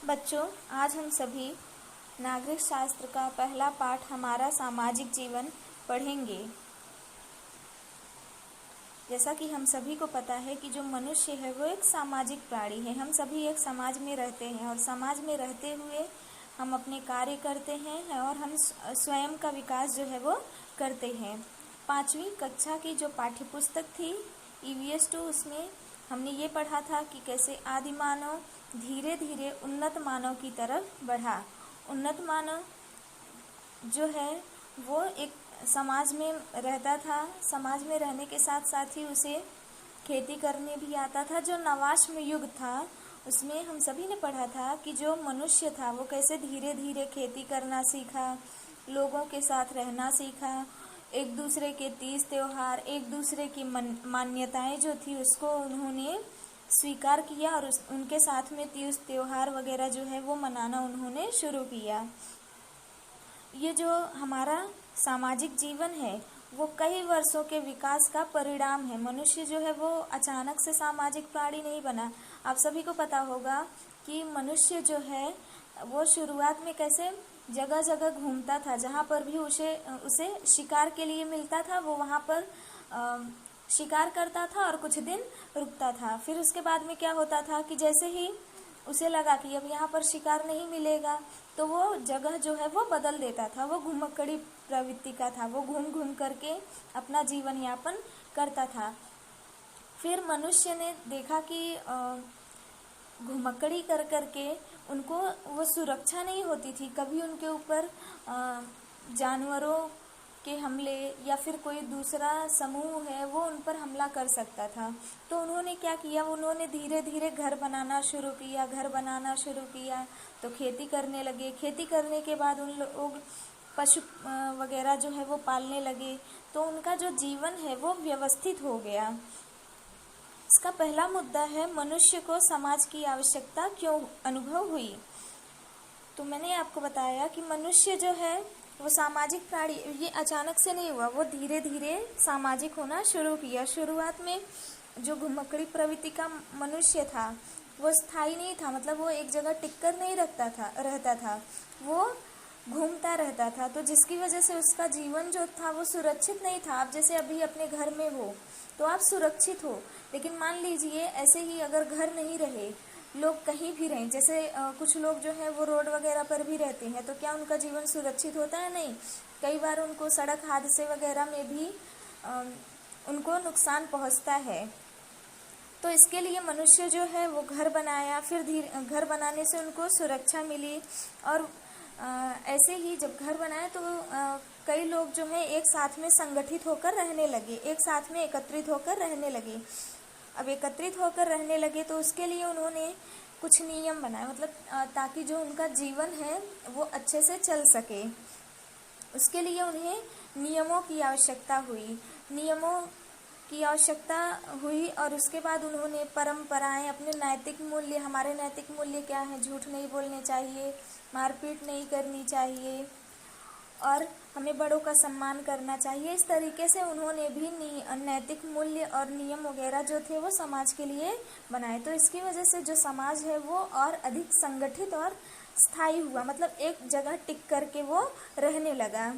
बच्चों, आज हम सभी नागरिक शास्त्र का पहला पाठ हमारा सामाजिक जीवन पढ़ेंगे। जैसा कि हम सभी को पता है कि जो मनुष्य है वो एक सामाजिक प्राणी है। हम सभी एक समाज में रहते हैं और समाज में रहते हुए हम अपने कार्य करते हैं और हम स्वयं का विकास जो है वो करते हैं। 5वीं कक्षा की जो पाठ्य पुस्तक थी EVS 2, उसमें हमने ये पढ़ा था कि कैसे आदि मानव धीरे धीरे उन्नत मानव की तरफ बढ़ा। उन्नत मानव जो है वो एक समाज में रहता था। समाज में रहने के साथ साथ ही उसे खेती करने भी आता था। जो नवाश्म युग था उसमें हम सभी ने पढ़ा था कि जो मनुष्य था वो कैसे धीरे धीरे खेती करना सीखा, लोगों के साथ रहना सीखा, एक दूसरे के तीज त्योहार, एक दूसरे की मान्यताएं जो थी उसको उन्होंने स्वीकार किया और उनके साथ में तीज त्योहार वगैरह जो है वो मनाना उन्होंने शुरू किया। ये जो हमारा सामाजिक जीवन है वो कई वर्षों के विकास का परिणाम है। मनुष्य जो है वो अचानक से सामाजिक प्राणी नहीं बना। आप सभी को पता होगा कि मनुष्य जो है वो शुरुआत में कैसे जगह जगह घूमता था, जहाँ पर भी उसे शिकार के लिए मिलता था वो वहाँ पर शिकार करता था और कुछ दिन रुकता था। फिर उसके बाद में क्या होता था कि जैसे ही उसे लगा कि अब यहाँ पर शिकार नहीं मिलेगा तो वो जगह जो है वो बदल देता था। वो घुमक्कड़ी प्रवृत्ति का था, वो घूम घूम करके अपना जीवन यापन करता था। फिर मनुष्य ने देखा कि घुमक्कड़ी कर करके उनको वो सुरक्षा नहीं होती थी। कभी उनके ऊपर जानवरों के हमले या फिर कोई दूसरा समूह है वो उन पर हमला कर सकता था। तो उन्होंने क्या किया, उन्होंने धीरे धीरे घर बनाना शुरू किया। तो खेती करने लगे। खेती करने के बाद उन लोग पशु वगैरह जो है वो पालने लगे। तो उनका जो जीवन है वो व्यवस्थित हो गया। इसका पहला मुद्दा है मनुष्य को समाज की आवश्यकता क्यों अनुभव हुई। तो मैंने आपको बताया कि मनुष्य जो है वो सामाजिक प्राणी, ये अचानक से नहीं हुआ, वो धीरे धीरे सामाजिक होना शुरू किया। शुरुआत में जो घुमक्कड़ी प्रवृत्ति का मनुष्य था वो स्थायी नहीं था, मतलब वो एक जगह टिककर नहीं रहता था, वो घूमता रहता था। तो जिसकी वजह से उसका जीवन जो था वो सुरक्षित नहीं था। आप जैसे अभी अपने घर में हो तो आप सुरक्षित हो, लेकिन मान लीजिए ऐसे ही अगर घर नहीं रहे, लोग कहीं भी रहें, जैसे कुछ लोग जो है वो रोड वगैरह पर भी रहते हैं, तो क्या उनका जीवन सुरक्षित होता है? नहीं। कई बार उनको सड़क हादसे वगैरह में भी उनको नुकसान पहुंचता है। तो इसके लिए मनुष्य जो है वो घर बनाया। फिर घर बनाने से उनको सुरक्षा मिली और ऐसे ही जब घर बनाए तो कई लोग जो है एक साथ में संगठित होकर रहने लगे, एक साथ में एकत्रित होकर रहने लगे। अब एकत्रित होकर रहने लगे तो उसके लिए उन्होंने कुछ नियम बनाए, मतलब ताकि जो उनका जीवन है वो अच्छे से चल सके। उसके लिए उन्हें नियमों की आवश्यकता हुई और उसके बाद उन्होंने परंपराएं, अपने नैतिक मूल्य, हमारे नैतिक मूल्य क्या है, झूठ नहीं बोलने चाहिए, मारपीट नहीं करनी चाहिए और हमें बड़ों का सम्मान करना चाहिए। इस तरीके से उन्होंने भी नैतिक मूल्य और नियम वगैरह जो थे वो समाज के लिए बनाए। तो इसकी वजह से जो समाज है वो और अधिक संगठित और स्थायी हुआ, मतलब एक जगह टिक करके वो रहने लगा।